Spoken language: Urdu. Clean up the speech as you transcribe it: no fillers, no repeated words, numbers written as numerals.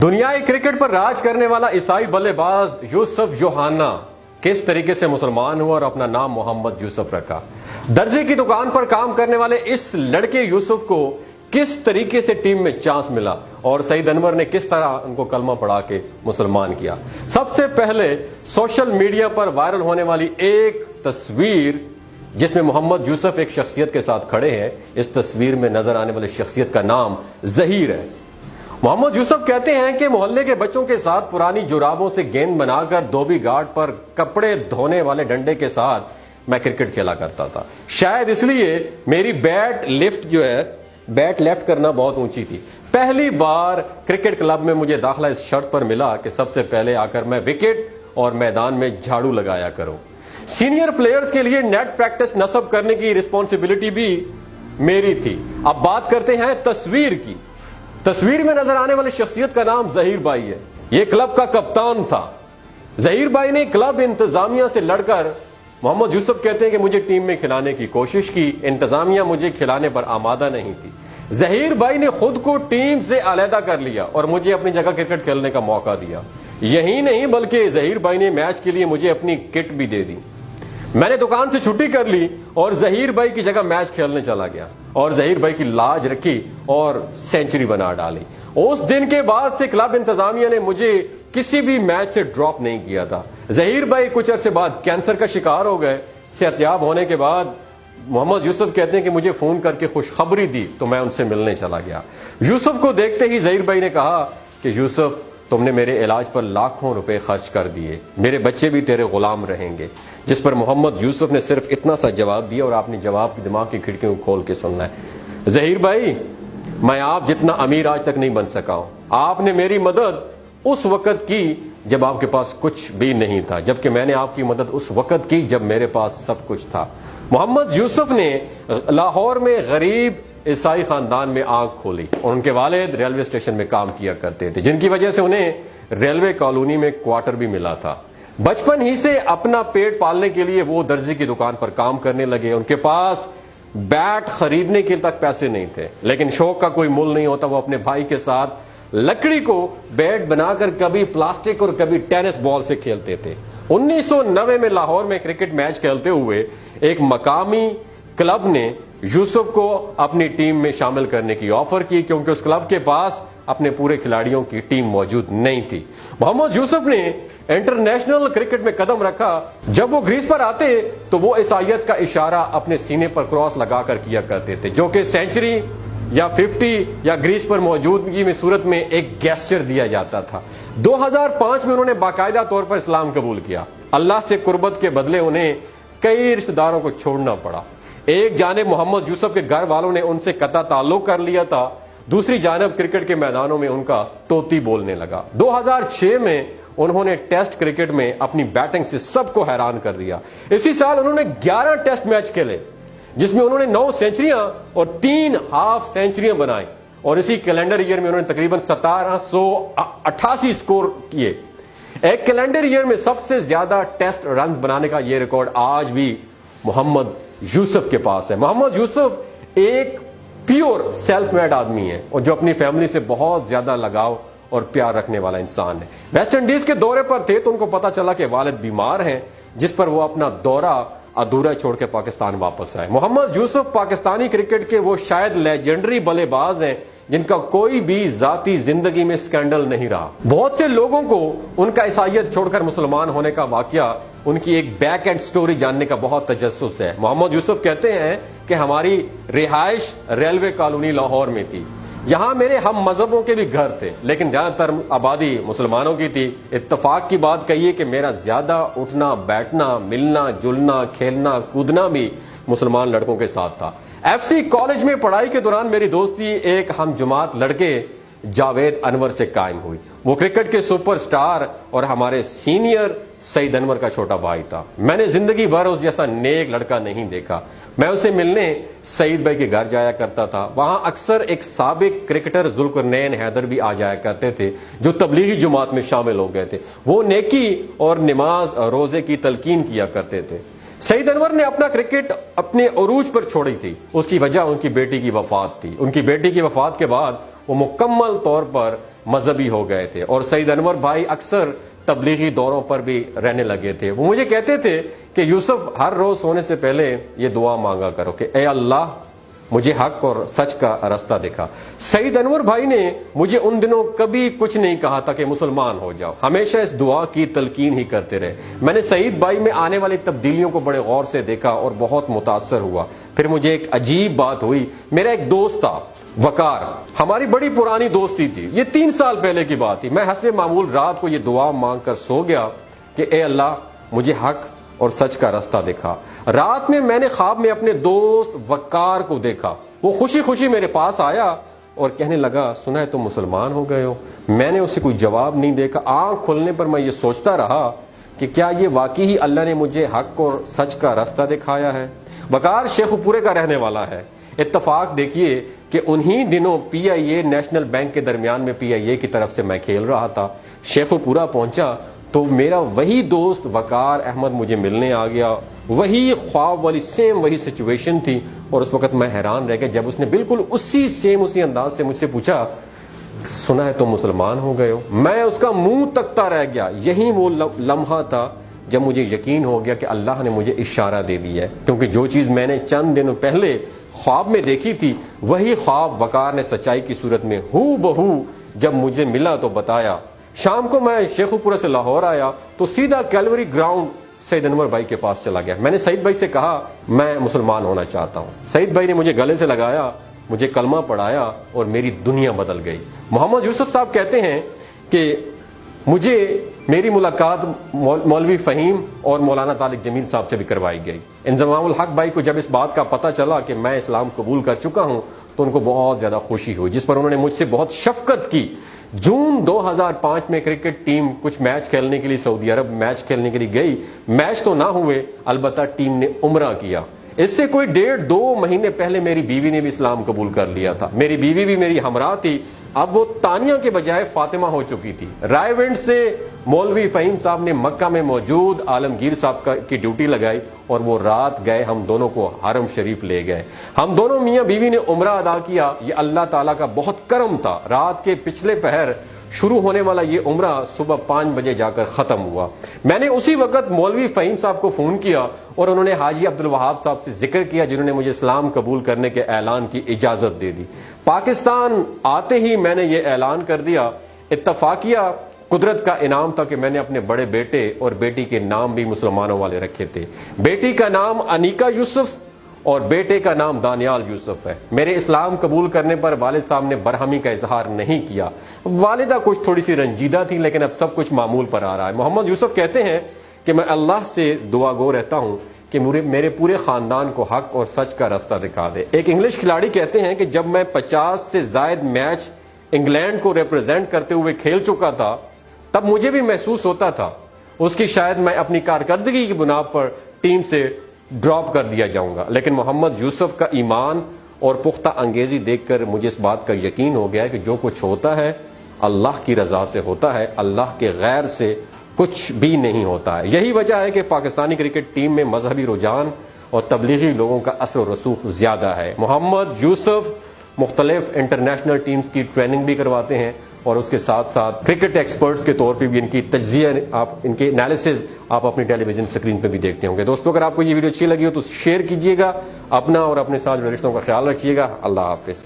دنیای کرکٹ پر راج کرنے والا عیسائی بلے باز یوسف یوحنا کس طریقے سے مسلمان ہوا اور اپنا نام محمد یوسف رکھا؟ درزی کی دکان پر کام کرنے والے اس لڑکے یوسف کو کس طریقے سے ٹیم میں چانس ملا اور سعید انور نے کس طرح ان کو کلمہ پڑھا کے مسلمان کیا؟ سب سے پہلے سوشل میڈیا پر وائرل ہونے والی ایک تصویر جس میں محمد یوسف ایک شخصیت کے ساتھ کھڑے ہیں، اس تصویر میں نظر آنے والی شخصیت کا نام ظہیر ہے۔ محمد یوسف کہتے ہیں کہ محلے کے بچوں کے ساتھ پرانی جرابوں سے گیند بنا کر دھوبی گھاٹ پر کپڑے دھونے والے ڈنڈے کے ساتھ میں کرکٹ کھیلا کرتا تھا۔ شاید اس لیے میری بیٹ لیفٹ کرنا بہت اونچی تھی۔ پہلی بار کرکٹ کلب میں مجھے داخلہ اس شرط پر ملا کہ سب سے پہلے آ کر میں وکٹ اور میدان میں جھاڑو لگایا کروں۔ سینئر پلیئرز کے لیے نیٹ پریکٹس نصب کرنے کی رسپانسبلٹی بھی میری تھی۔ اب بات کرتے ہیں تصویر کی۔ تصویر میں نظر آنے والی شخصیت کا نام ظہیر بھائی ہے۔ یہ کلب کا کپتان تھا۔ ظہیر بھائی نے کلب انتظامیہ سے لڑ کر محمد یوسف کہتے ہیں کہ مجھے ٹیم میں کھلانے کی کوشش کی، انتظامیہ مجھے کھلانے پر آمادہ نہیں تھی۔ ظہیر بھائی نے خود کو ٹیم سے علیحدہ کر لیا اور مجھے اپنی جگہ کرکٹ کھیلنے کا موقع دیا۔ یہی نہیں بلکہ ظہیر بھائی نے میچ کے لیے مجھے اپنی کٹ بھی دے دی۔ میں نے دکان سے چھٹی کر لی اور ظہیر بھائی کی جگہ میچ کھیلنے چلا گیا اور ظہیر بھائی کی لاج رکھی اور سینچری بنا ڈالی۔ اس دن کے بعد سے کلب انتظامیہ نے مجھے کسی بھی میچ سے ڈراپ نہیں کیا تھا۔ ظہیر بھائی کچھ عرصے بعد کینسر کا شکار ہو گئے۔ صحتیاب ہونے کے بعد محمد یوسف کہتے ہیں کہ مجھے فون کر کے خوشخبری دی تو میں ان سے ملنے چلا گیا۔ یوسف کو دیکھتے ہی ظہیر بھائی نے کہا کہ یوسف، تم نے میرے علاج پر لاکھوں روپے خرچ کر دیے، میرے بچے بھی تیرے غلام رہیں گے۔ جس پر محمد یوسف نے صرف اتنا سا جواب دیا اور آپ نے جواب کی دماغ کی کھڑکیوں کو کھول کے سننا ہے۔ ظہیر بھائی، میں آپ جتنا امیر آج تک نہیں بن سکا ہوں۔ آپ نے میری مدد اس وقت کی جب آپ کے پاس کچھ بھی نہیں تھا، جبکہ میں نے آپ کی مدد اس وقت کی جب میرے پاس سب کچھ تھا۔ محمد یوسف نے لاہور میں غریب عیسائی خاندان میں آنکھ کھولی اور ان کے والد ریلوے اسٹیشن میں کام کیا کرتے تھے، جن کی وجہ سے انہیں ریلوے کالونی میں کوارٹر بھی ملا تھا۔ بچپن ہی سے اپنا پیٹ پالنے کے لیے وہ درزی کی دکان پر کام کرنے لگے۔ ان کے پاس بیٹ خریدنے کے تک پیسے نہیں تھے، لیکن شوق کا کوئی مول نہیں ہوتا۔ وہ اپنے بھائی کے ساتھ لکڑی کو بیٹ بنا کر کبھی پلاسٹک اور کبھی ٹینس بال سے کھیلتے تھے۔ 1990 میں لاہور میں کرکٹ میچ کھیلتے ہوئے ایک مقامی کلب نے یوسف کو اپنی ٹیم میں شامل کرنے کی آفر کی، کیونکہ اس کلب کے پاس اپنے پورے کھلاڑیوں کی ٹیم موجود نہیں تھی۔ محمد یوسف نے انٹرنیشنل کرکٹ میں قدم رکھا۔ جب وہ گریز پر آتے تو وہ عیسائیت کا اشارہ اپنے سینے پر کراس لگا کر کیا کرتے تھے، جو کہ سینچری یا 50 یا گریز پر موجودگی میں صورت میں ایک گیسچر دیا جاتا تھا۔ 2005 میں انہوں نے باقاعدہ طور پر اسلام قبول کیا۔ اللہ سے قربت کے بدلے انہیں کئی رشتہ داروں کو چھوڑنا پڑا۔ ایک جانب محمد یوسف کے گھر والوں نے ان سے قطع تعلق کر لیا تھا، دوسری جانب کرکٹ کے میدانوں میں ان کا طوطی بولنے لگا۔ 2006 میں انہوں نے ٹیسٹ کرکٹ میں اپنی بیٹنگ سے سب کو حیران کر دیا۔ اسی سال انہوں نے 11 ٹیسٹ میچ کھیلے، جس میں انہوں نے 9 سینچریاں اور 3 ہاف سینچریاں بنائیں، اور اسی کیلنڈر ایئر میں انہوں نے تقریباً 1788 سکور کیے۔ ایک کیلنڈر ایئر میں سب سے زیادہ ٹیسٹ رنز بنانے کا یہ ریکارڈ آج بھی محمد یوسف کے پاس ہے۔ محمد یوسف ایک پیور سیلف میڈ آدمی ہے اور جو اپنی فیملی سے بہت زیادہ لگاؤ اور پیار رکھنے والا انسان ہے۔ ویسٹ انڈیز کے دورے پر تھے تو ان کو پتا چلا کہ والد بیمار ہیں، جس پر وہ اپنا دورہ ادھورا چھوڑ کے پاکستان واپس آئے۔ محمد یوسف پاکستانی کرکٹ کے وہ شاید لیجنڈری بلے باز ہیں جن کا کوئی بھی ذاتی زندگی میں سکینڈل نہیں رہا۔ بہت سے لوگوں کو ان کا عیسائیت چھوڑ کر مسلمان ہونے کا واقعہ، ان کی ایک بیک اینڈ سٹوری جاننے کا بہت تجسس ہے۔ محمد یوسف کہتے ہیں کہ ہماری رہائش ریلوے کالونی لاہور میں تھی۔ یہاں میرے ہم مذہبوں کے بھی گھر تھے، لیکن زیادہ تر آبادی مسلمانوں کی تھی۔ اتفاق کی بات کہیے کہ میرا زیادہ اٹھنا بیٹھنا، ملنا جلنا، کھیلنا کودنا بھی مسلمان لڑکوں کے ساتھ تھا۔ ایف سی کالج میں پڑھائی کے دوران میری دوستی ایک ہم جماعت لڑکے جاوید انور سے قائم ہوئی۔ وہ کرکٹ کے سپر سٹار اور ہمارے سینئر سعید انور کا چھوٹا بھائی تھا۔ میں نے زندگی بھر اس جیسا نیک لڑکا نہیں دیکھا۔ میں اسے ملنے سعید بھائی کے گھر جایا کرتا تھا۔ وہاں اکثر ایک سابق کرکٹر ذوالقرنین حیدر بھی آ جایا کرتے تھے، جو تبلیغی جماعت میں شامل ہو گئے تھے۔ وہ نیکی اور نماز روزے کی تلقین کیا کرتے تھے۔ سعید انور نے اپنا کرکٹ اپنے عروج پر چھوڑی تھی، اس کی وجہ ان کی بیٹی کی وفات تھی۔ ان کی بیٹی کی وفات کے بعد وہ مکمل طور پر مذہبی ہو گئے تھے اور سعید انور بھائی اکثر تبلیغی دوروں پر بھی رہنے لگے تھے. وہ مجھے کہتے تھے کہ یوسف ہر روز سونے سے پہلے یہ دعا مانگا کرو کہ اے اللہ مجھے حق اور سچ کا راستہ دکھا. سعید انور بھائی نے مجھے ان دنوں کبھی کچھ نہیں کہا تھا کہ مسلمان ہو جاؤ, ہمیشہ اس دعا کی تلقین ہی کرتے رہے. میں نے سعید بھائی میں آنے والی تبدیلیوں کو بڑے غور سے دیکھا اور بہت متاثر ہوا. پھر مجھے ایک عجیب بات ہوئی. میرا ایک دوست تھا وقار, ہماری بڑی پرانی دوستی تھی, یہ 3 سال پہلے کی بات تھی. میں حسب معمول رات کو یہ دعا مانگ کر سو گیا کہ اے اللہ مجھے حق اور سچ کا راستہ دکھا. رات میں نے خواب میں اپنے دوست وقار کو دیکھا. وہ خوشی خوشی میرے پاس آیا اور کہنے لگا سنا ہے تم مسلمان ہو گئے ہو. میں نے اسے کوئی جواب نہیں دیکھا. آنکھ کھولنے پر میں یہ سوچتا رہا کہ کیا یہ واقعی ہی اللہ نے مجھے حق اور سچ کا راستہ دکھایا ہے. وقار شیخ پورے کا رہنے والا ہے. اتفاق دیکھیے کہ انہی دنوں پی آئی اے نیشنل بینک کے درمیان میں پی آئی اے کی طرف سے میں کھیل رہا تھا. شیخ پورا پہنچا تو میرا وہی دوست وقار احمد مجھے ملنے آ گیا. وہی خواب والی سیم وہی سچویشن تھی اور اس وقت میں حیران رہ گیا جب اس نے بالکل اسی انداز سے مجھ سے پوچھا سنا ہے تم مسلمان ہو گئے ہو. میں اس کا منہ تکتا رہ گیا. یہی وہ لمحہ تھا جب مجھے یقین ہو گیا کہ اللہ نے مجھے اشارہ دے دیا ہے, کیونکہ جو چیز میں نے چند دنوں پہلے خواب میں دیکھی تھی وہی خواب وقار نے سچائی کی صورت میں ہو بہو جب مجھے ملا تو بتایا. شام کو میں شیخ پورہ سے لاہور آیا تو سیدھا کیلوری گراؤنڈ سعید انور بھائی کے پاس چلا گیا. میں نے سعید بھائی سے کہا میں مسلمان ہونا چاہتا ہوں. سعید بھائی نے مجھے گلے سے لگایا, مجھے کلمہ پڑھایا اور میری دنیا بدل گئی. محمد یوسف صاحب کہتے ہیں کہ مجھے میری ملاقات مولوی فہیم اور مولانا طارق جمیل صاحب سے بھی کروائی گئی. انضمام الحق بھائی کو جب اس بات کا پتہ چلا کہ میں اسلام قبول کر چکا ہوں تو ان کو بہت زیادہ خوشی ہوئی, جس پر انہوں نے مجھ سے بہت شفقت کی. جون 2005 میں کرکٹ ٹیم کچھ میچ کھیلنے کے لیے سعودی عرب میچ کھیلنے کے لیے گئی. میچ تو نہ ہوئے, البتہ ٹیم نے عمرہ کیا. اس سے کوئی 1.5-2 مہینے پہلے میری بیوی نے بھی اسلام قبول کر لیا تھا. میری بیوی بھی میری ہمراہ تھی. اب وہ تانیہ کے بجائے فاطمہ ہو چکی تھی. رائے ونڈ سے مولوی فہیم صاحب نے مکہ میں موجود عالمگیر صاحب کی ڈیوٹی لگائی اور وہ رات گئے, ہم دونوں کو حرم شریف لے گئے. ہم دونوں میاں بیوی نے عمرہ ادا کیا. یہ اللہ تعالیٰ کا بہت کرم تھا. رات کے پچھلے پہر شروع ہونے والا یہ عمرہ صبح 5 بجے جا کر ختم ہوا. میں نے اسی وقت مولوی فہیم صاحب کو فون کیا اور انہوں نے حاجی عبدالوہاب صاحب سے ذکر کیا جنہوں نے مجھے اسلام قبول کرنے کے اعلان کی اجازت دے دی. پاکستان آتے ہی میں نے یہ اعلان کر دیا. اتفاقیہ قدرت کا انعام تھا کہ میں نے اپنے بڑے بیٹے اور بیٹی کے نام بھی مسلمانوں والے رکھے تھے. بیٹی کا نام انیکا یوسف اور بیٹے کا نام دانیال یوسف ہے. میرے اسلام قبول کرنے پر والد صاحب نے برہمی کا اظہار نہیں کیا. والدہ کچھ تھوڑی سی رنجیدہ تھی لیکن اب سب کچھ معمول پر آ رہا ہے. محمد یوسف کہتے ہیں کہ میں اللہ سے دعا گو رہتا ہوں کہ میرے پورے خاندان کو حق اور سچ کا راستہ دکھا دے. ایک انگلش کھلاڑی کہتے ہیں کہ جب میں 50 سے زائد میچ انگلینڈ کو ریپرزینٹ کرتے ہوئے کھیل چکا تھا تب مجھے بھی محسوس ہوتا تھا اس کی شاید میں اپنی کارکردگی کی بنا پر ٹیم سے ڈراپ کر دیا جاؤں گا. لیکن محمد یوسف کا ایمان اور پختہ انگیزی دیکھ کر مجھے اس بات کا یقین ہو گیا ہے کہ جو کچھ ہوتا ہے اللہ کی رضا سے ہوتا ہے, اللہ کے غیر سے کچھ بھی نہیں ہوتا ہے. یہی وجہ ہے کہ پاکستانی کرکٹ ٹیم میں مذہبی رجحان اور تبلیغی لوگوں کا اثر و رسوخ زیادہ ہے. محمد یوسف مختلف انٹرنیشنل ٹیمز کی ٹریننگ بھی کرواتے ہیں اور اس کے ساتھ ساتھ کرکٹ ایکسپرٹس کے طور پہ بھی ان کی تجزیہ, ان کے انالیسز آپ اپنی ٹیلی ویژن اسکرین پہ بھی دیکھتے ہوں گے. دوستوں اگر آپ کو یہ ویڈیو اچھی لگی ہو تو شیئر کیجیے گا, اپنا اور اپنے ساتھ رشتوں کا خیال رکھیے گا. اللہ حافظ.